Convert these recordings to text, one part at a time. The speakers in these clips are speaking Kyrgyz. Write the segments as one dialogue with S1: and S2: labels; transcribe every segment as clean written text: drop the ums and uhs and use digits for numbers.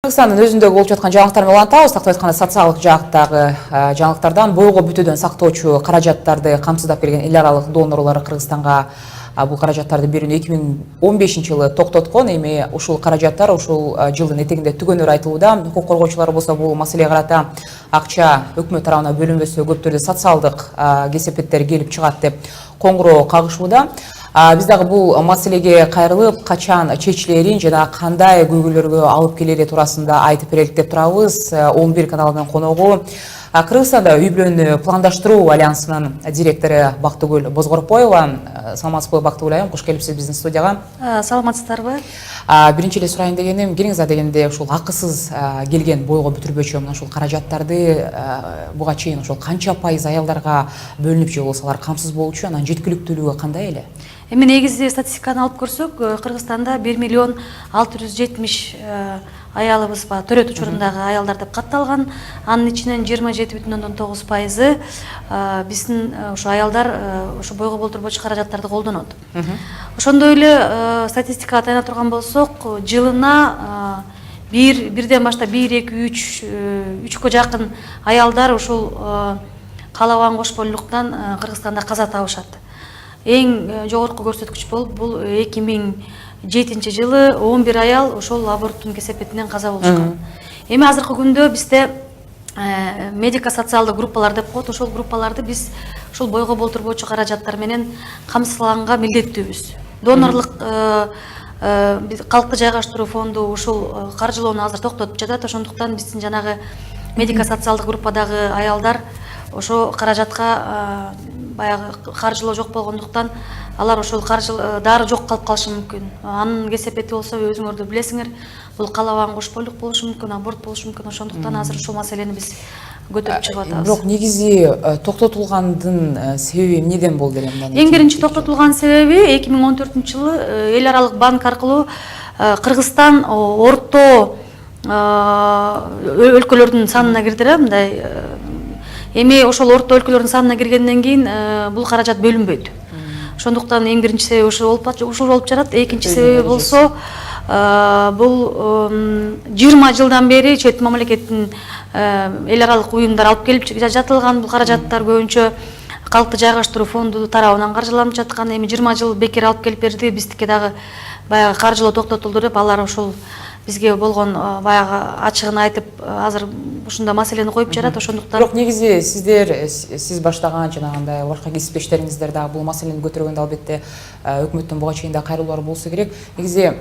S1: Кыргызстандын өзүндө болуп жаткан жаңылыктар менен улантабыз. Тактап айтканда социалдык жактагы жаңылыктардан бойго бүтүүдөн сактоочу каражаттарды камсыздап келген эл аралык донорлор Кыргызстанга бул каражаттарды берүүнү 2015-жылы токтоткон. Эми ушул каражаттар ушул жылдын этегинде түгөнөрү айтылууда. Укук коргоочулар болсо бул маселеге карата акча өкмөт тарабынан бөлүнбөсө көп түрдө социалдык кесепеттер келип чыгат деп коңгуроо кагышууда. Биз дагы бул маселеге кайрылып, качан чечилерин жана кандай көйгөйлөргө алып келери туурасында айтып берелик деп турабыз. 11 каналынын коногу Кыргызстанда үй-бүлөнү пландаштыруу альянсынын директору Бактыгүл Бозгорпоева. Саламатсызбы, Бактыгүл айым, куш келипсиз биздин студияга.
S2: Саламатсыздарбы?
S1: Биринчи эле сурайын дегеним, келиңиз дегенде ушул акысыз келген бойго бүтүрбөчү мына ушул каражаттарды буга чейин ошол канча пайыз аялдарга бөлүнүп же болбосо алар камсыз болчу, анан жеткиликтүүлүгү кандай эле?
S2: Эми негизи статистиканы алып көрсөк, Кыргызстанда 1 миллион 670 аялыбыз бар, төрөт учурундагы аялдар деп катталган. Анын ичинен 27,9% биздин ушу аялдар ушу бойго болтурбочу каражаттарды колдонот. Ошондой эле статистикага таяна турган болсок, жылына бирден баштап 1-2-3 жакын аялдар ушул каалабаган кошкондуктан Кыргызстанда каза табышат. Эң жогорку көрсөткүч болуп бул 2007-жылы 11 аял ошол аборттун кесепетинен каза болушкан. Эми азыркы күндө бизде медико-социалдык группалар деп коет. Ошол группаларды биз ушул бойго болтурбочу каражаттар менен камсызлаганга милдеттүүбүз. Донорлук калкты жайгаштыруу фонду ушул каржылоону азыр токтотуп жатат. Ошондуктан биздин жанагы медико-социалдык группадагы аялдар ошо каражатка баягы каржылоо жок болгондуктан алар ошол дары жок калып калышы мүмкүн. Анын кесепети болсо өзүңөр да билесиңер, бул каалабаган кошкойлук болушу мүмкүн, аборт болушу мүмкүн. Ошондуктан азыр ушул маселени биз көтөрүп чыгып атабыз.
S1: Бирок негизи токтотулгандын себеби эмнеден болду эле?
S2: Эң биринчи токтотулган себеби 2014-жылы эл аралык банк аркылуу Кыргызстан орто өлкөлөрдүн санына кирди. Мындай эми ошол орто өлкөлөрдүн санына киргенден кийин бул каражат бөлүнбөйт. Ошондуктан эң биринчи себеби ушул болуп жатат. Экинчи себеби болсо бул 20 жылдан бери чет мамлекеттин эл аралык уюмдар алып келип жатылган. Бул каражаттар көбүнчө калкты жайгаштыруу фонду тарабынан каржыланып жаткан. Эми 20 жыл бекер алып келип берди. Биздики дагы баягы каржылоо токтотулду деп алар ошол бизге болгон баягы ачыгын айтып азыр ушундай маселени коюп жатат. Ошондуктан
S1: бирок негизи сиз баштаган жанагындай башка кесиптештериңиздер дагы бул маселени көтөргөндө албетте өкмөттөн буга чейин да кайрылуулар болсо керек. Негизи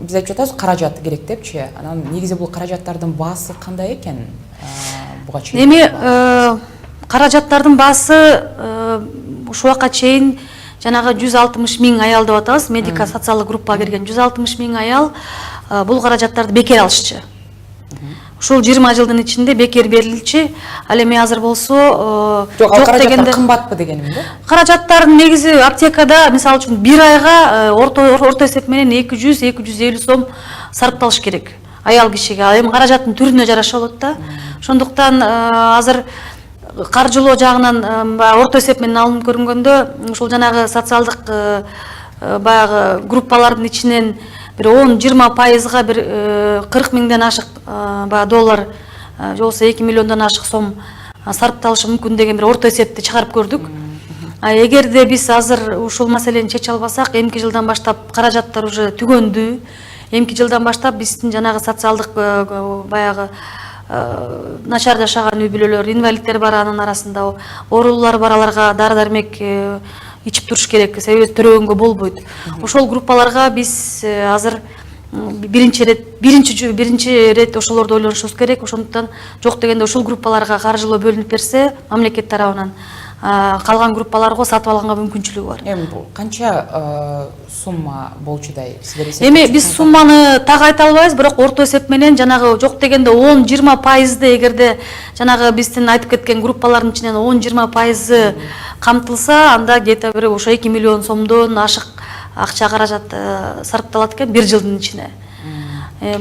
S1: биз айтып жатабыз каражат керек депчи. Анан негизи бул каражаттардын баасы кандай экен буга чейин?
S2: Эми каражаттардын баасы ушул убакка чейин жанагы 160 миң аял деп атабыз. Медико-социалдык группага кирген 160 миң аял бул каражаттарды бекер алышчы. Ушул 20 жылдын ичинде бекер берилчи. Ал эми азыр болсо
S1: жок дегенде кымбатпы дегеним да.
S2: Каражаттардын негизи аптекада мисалы үчүн бир айга орто эсеп менен 200-250 сом сарпталыш керек аял кишиге. Эми каражаттын түрүнө жараша болот да. Ошондуктан азыр каржылоо жагынан орто эсеп менен алынып көрүнгөндө ушул жанагы социалдык баягы группалардын ичинен бир 10-20%га бир 40 миңден ашык доллар же болбосо 2 миллиондон ашык сом сарпталышы мүмкүн деген бир орто эсепти чыгарып көрдүк. Эгерде биз азыр ушул маселени чече албасак, эмки жылдан баштап каражаттар уже түгөндү. Эмки жылдан баштап биздин жанагы социалдык баягы начар жашаган үй-бүлөлөр, инвалидтер бар, анын арасында оорулуулар бар, аларга дары-дармек ичип туруш керек, себеби төрөгөнгө болбойт. Ошол группаларга биз азыр биринчи рет ошолорду ойлонушубуз керек. Ошондуктан жок дегенде ушул группаларга каржылоо бөлүнүп берсе, мамлекет тарабынан калган группаларга сатып алганга мүмкүнчүлүгү бар.
S1: Эми бул канча сумма болчудай сиздер эсептеп?
S2: Эми биз сумманы так айта албайбыз, бирок орто эсеп менен жанагы жок дегенде 10-20% эгерде жанагы биздин айтып кеткен группалардын ичинен 10-20% камтылса, анда где-то бир ошо 2 миллион сомдон ашык акча каражат сарпталат экен бир жылдын ичине.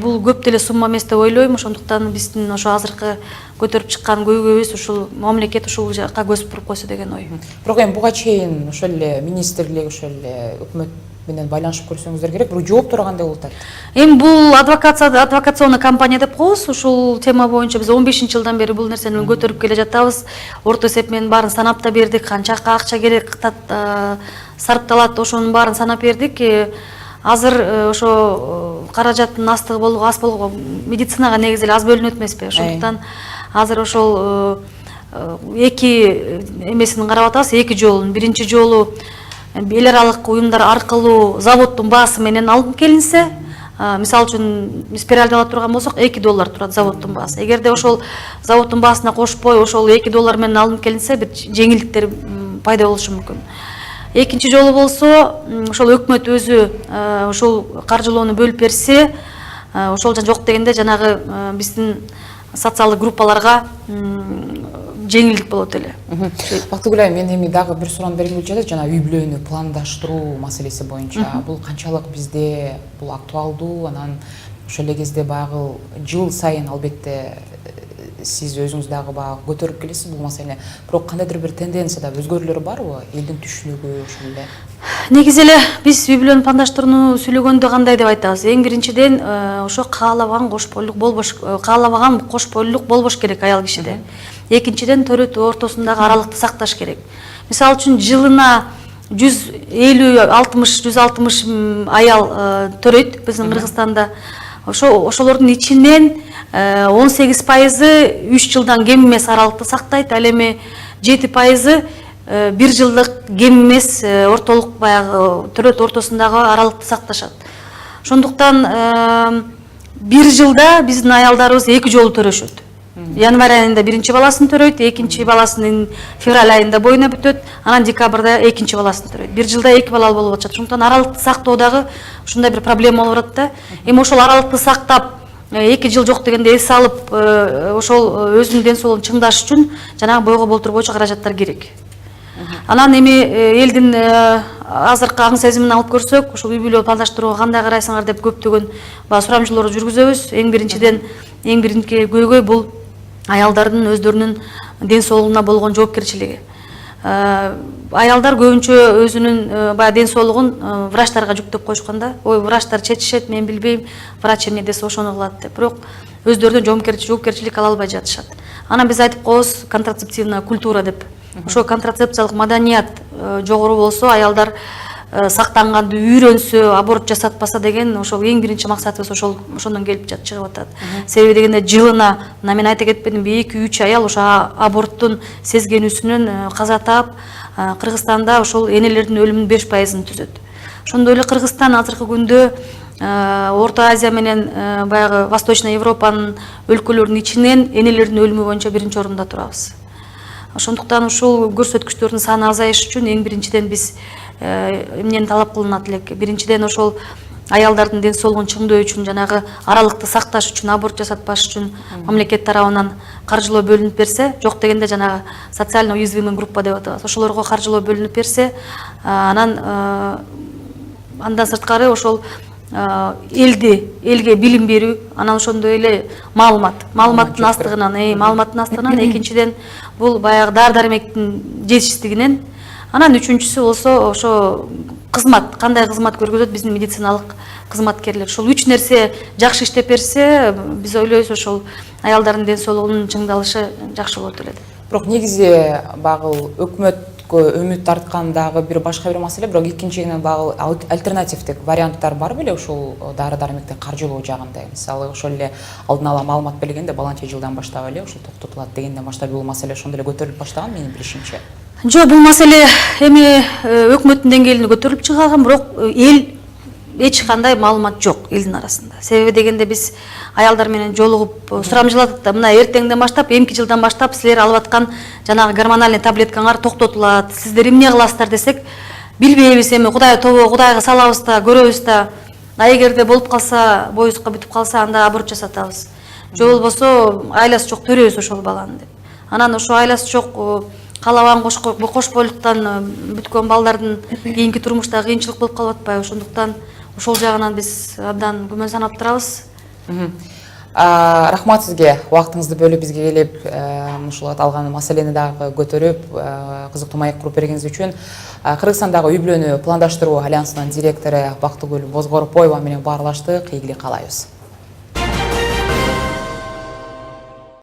S2: Бул көп деле сумма эмес деп ойлойм. Ошондуктан биздин ошо азыркы көтөрүп чыккан көйгөйүбүз ушул мамлекет ушул жакка көз буруп койсо деген ой.
S1: Бирок эми буга чейин ошол эле министрлик, ошол эле өкмөт менен байланышып көрсөңүздөр керек. Бирок жооптор кандай болуп атат?
S2: Эми бул адвокационный кампания деп коебуз. Ушул тема боюнча биз 15-жылдан бери бул нерсени көтөрүп келе жатабыз. Орто эсеп менен баарын санап да бердик. Канча акча керек сарпталат, ошонун баарын санап бердик. Азыр ошо каражаттын астыгы аз болгон медицинага негизи эле аз бөлүнөт эмеспи? Ошондуктан азыр ошол эки эмесин карап атабыз, эки жолун. Биринчи жолу эл аралык уюмдар аркылуу заводдун баасы менен алып келинсе, мисалы үчүн спиральды ала турган болсок $2 турат заводдун баасы. Эгерде ошол заводдун баасына кошпой ошол $2 менен алынып келинсе, бир жеңилдиктер пайда болушу мүмкүн. Экинчи жолу болсо, ошол өкмөт өзү ошол каржылоону бөлүп берсе, ошол жок дегенде жанагы биздин социалдык группаларга жеңилдик болот эле.
S1: Бактыгүл айым, мен эми дагы бир суроом бергим келип жатат, жана үй бүлөнү пландаштыруу маселеси боюнча. Бул канчалык бизде бул актуалдуу, анан ошол эле кезде баягы жыл сайын албетте сиз өзүңүз дагы баягы көтөрүп келесиз бул маселени. Бирок кандайдыр бир тенденцияда өзгөрүүлөр барбы? Элдин түшүнүгү ошол эле.
S2: Негизи эле биз үй бүлөнү пландаштырууну сүйлөгөндө кандай деп айтабыз? Эң биринчиден ошо каалабаган кошбойлук болбош керек аял кишиде. Экинчиден төрөт ортосундагы аралыкты сакташ керек. Мисалы үчүн жылына 150-160 аял төрөйт биздин Кыргызстанда. Ошолордун ичинен 18% 3 жылдан кем эмес аралыкты сактайт, ал эми 7% 1 жылдык кем эмес ортолук баягы төрөт ортосундагы аралыкты сакташат. Ошондуктан 1 жылда биздин аялдарыбыз 2 жолу төрөшөт. Январь айында биринчи баласын төрөйт, экинчи баласын февраль айында боюна бүтөт, анан декабрда экинчи баласын төрөйт. 1 жылда 2 балалы болуп атышат. Ошондуктан аралыкты сактоодагы ушундай бир проблема болуп атат да. Эми ошол аралыкты сактап 2 жыл жок дегенде эс алып, ошол өзүнүн ден соолугун чыңдаш үчүн жанагы бойго болтурбоочу каражаттар керек. Анан эми элдин азыркы аң сезимин алып көрсөк, ошол үй бүлө пландаштырууга кандай карайсыңар деп көптөгөн сурамжылоорду жүргүзөбүз. Эң биринчи көйгөй бул аялдардын өздөрүнүн ден соолугуна болгон жоопкерчилиги. Аялдар көбүнчө өзүнүн баягы ден соолугун врачтарга жүктөп коюшканда, ой, врачтар чечишет, мен билбейм, врач эмне десе ошону кылат деп. Бирок өздөрүнүн жоопкерчилик ала албай жатышат. Анан биз айтып коебуз контрацептивная культура деп. Ошо контрацепциялык маданият жогору болсо, аялдар сактанганды үйрөнсө, аборт жасатпаса деген ошол эң биринчи максатыбыз ошондон келип чыгып атат. Себеби дегенде жылына, мен айта кетпедимби, 2-3 аял ошо аборттун сезгенүүсүнөн каза таап, Кыргызстанда ошол энелердин өлүмүнүн 5%-ын түзөт. Ошондой эле Кыргызстан азыркы күндө Орто Азия менен баягы Восточный Европанын өлкөлөрүнүн ичинен энелердин өлүмү боюнча биринчи орунда турабыз. Ошондуктан ушул көрсөткүчтөрдүн саны азайыш үчүн эң биринчиден биз эмнени талап кылынат элек? Биринчиден ошол аялдардын ден соолугун чыңдоо үчүн, жанагы аралыкты сакташ үчүн, аборт жасатпаш үчүн мамлекет тарабынан каржылоо бөлүнүп берсе, жок дегенде жанагы социально уязвимый группа деп атабыз. Ошолорго каржылоо бөлүнүп берсе, андан сырткары ошол элге билим берүү, анан ошондой эле маалыматтын астыгынан, экинчиден бул баягы дары-дармектин жетишсиздигинен, анан үчүнчүсү болсо ошо кызмат, кандай кызмат көргөзөт биздин медициналык кызматкерлер. Ошол 3 нерсе жакшы иштеп берсе, биз ойлойбуз ошол аялдардын ден соолугунун чыңдалышы жакшы болот эле.
S1: Бирок негизи багыл өкмөткө үмүт тарткандагы бир башка бир маселе, бирок экинчиден багыл альтернативдик варианттар бар беле ушул дары-дармекти каржылоо жагында. Мисалы ошол эле алдын ала маалымат бергенде баланча жылдан баштап эле ушул токтотулат дегенден баштап бул маселе ошондой эле көтөрүлүп баштаган менин билишимче.
S2: Жок, бул маселе эми өкмөттүн деңгээлинде көтөрүлүп чыгарган, бирок эл эч кандай маалымат жок элдин арасында. Себеби дегенде биз аялдар менен жолугуп сурамжылатат да, мына эртеңден баштап, эмки жылдан баштап силер алып аткан жанагы гормональный таблеткаңар токтотулат, сиздер эмне кыласыздар десек, билбейбиз, эми Кудай тобо, Кудайга салабыз да, көрөбүз да. Эгерде болуп калса, боюбузга бүтүп калса, анда аборт жасатабыз. Же болбосо айласы жок төрөбүз ошол баланы деп. Анан ошо айласы жок каалабаган кошбойлуктан бүткөн балдардын кийинки турмушта кыйынчылык болуп калып атпайбы? Ошондуктан ошол жагынан биз абдан күмөн санап турабыз.
S1: Рахмат сізге, уақытыңызды бөліп бізге келіп, ушул аталган маселени дагы көтөрүп, кызыктуу маек куруп бергениңиз үчүн Кыргызстандагы үй бүлөнү пландаштыруу альянсынын директору Бактыгүл Бозгорпоева менен баарлаштык. Ийгилик каалайбыз.